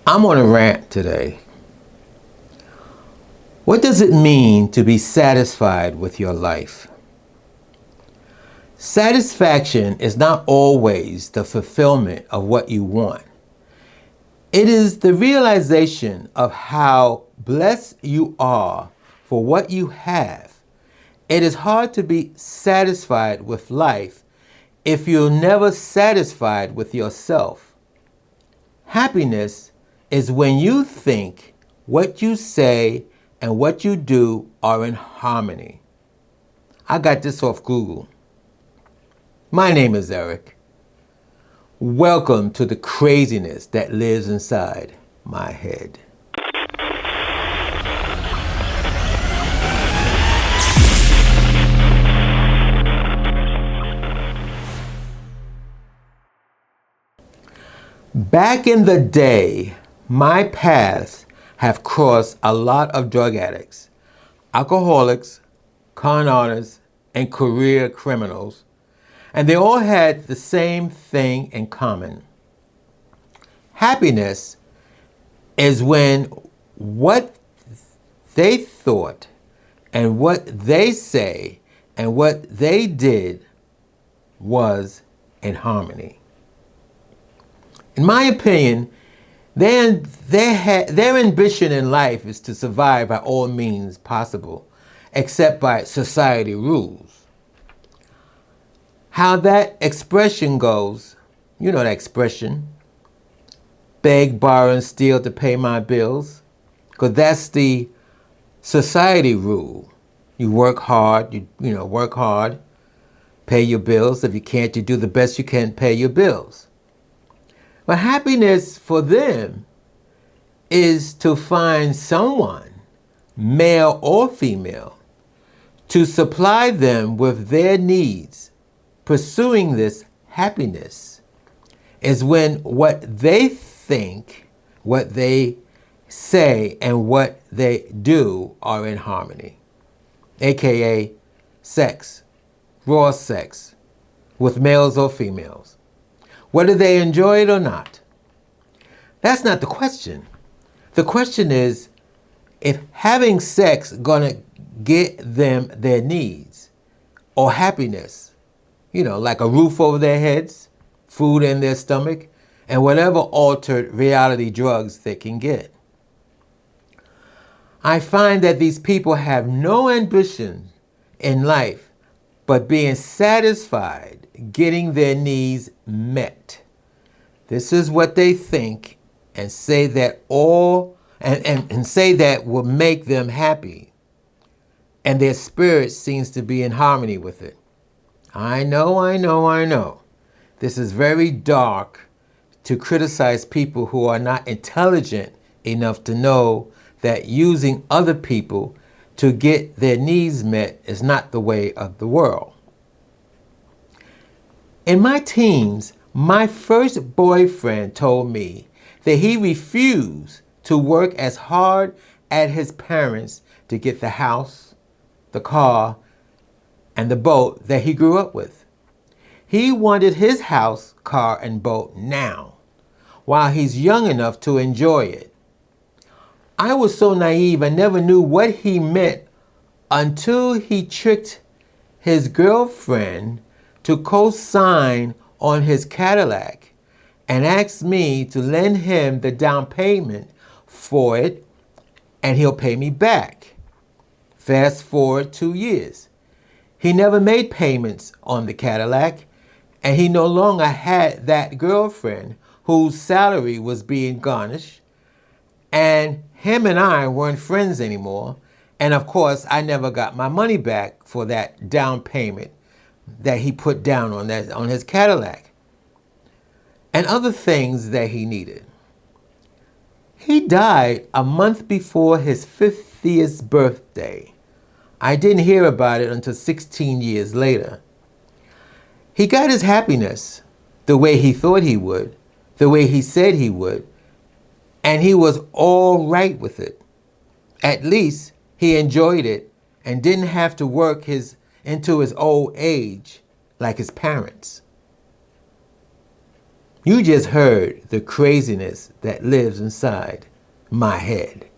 I'm on a rant today. What does it mean to be satisfied with your life? Satisfaction is not always the fulfillment of what you want. It is the realization of how blessed you are for what you have. It is hard to be satisfied with life if you're never satisfied with yourself. Happiness is when you think, what you say, and what you do are in harmony. I got this off Google. My name is Eric. Welcome to the craziness that lives inside my head. Back in the day, my paths have crossed a lot of drug addicts, alcoholics, con artists, and career criminals, and they all had the same thing in common. Happiness is when what they thought and what they say and what they did was in harmony. In my opinion, their ambition in life is to survive by all means possible, except by society rules. How that expression goes, you know that expression, beg, borrow, and steal to pay my bills, because that's the society rule. You work hard, work hard, pay your bills. If you can't, you do the best you can, pay your bills. But happiness for them is to find someone, male or female, to supply them with their needs. Pursuing this happiness is when what they think, what they say, and what they do are in harmony, aka sex, raw sex, with males or females. Whether they enjoy it or not. That's not the question. The question is, if having sex gonna get them their needs or happiness, like a roof over their heads, food in their stomach, and whatever altered reality drugs they can get. I find that these people have no ambition in life but being satisfied getting their needs met. This is what they think and say that and say that will make them happy. And their spirit seems to be in harmony with it. I know. This is very dark to criticize people who are not intelligent enough to know that using other people to get their needs met is not the way of the world. In my teens, my first boyfriend told me that he refused to work as hard as his parents to get the house, the car, and the boat that he grew up with. He wanted his house, car, and boat now, while he's young enough to enjoy it. I was so naive I never knew what he meant until he tricked his girlfriend to co-sign on his Cadillac and asked me to lend him the down payment for it and he'll pay me back. Fast forward 2 years. He never made payments on the Cadillac and he no longer had that girlfriend whose salary was being garnished, and him and I weren't friends anymore, and of course I never got my money back for that down payment that he put down on his Cadillac and other things that he needed. He died a month before his 50th birthday. I didn't hear about it until 16 years later. He got his happiness the way he thought he would, the way he said he would, and he was all right with it. At least he enjoyed it and didn't have to work into his old age like his parents. You just heard the craziness that lives inside my head.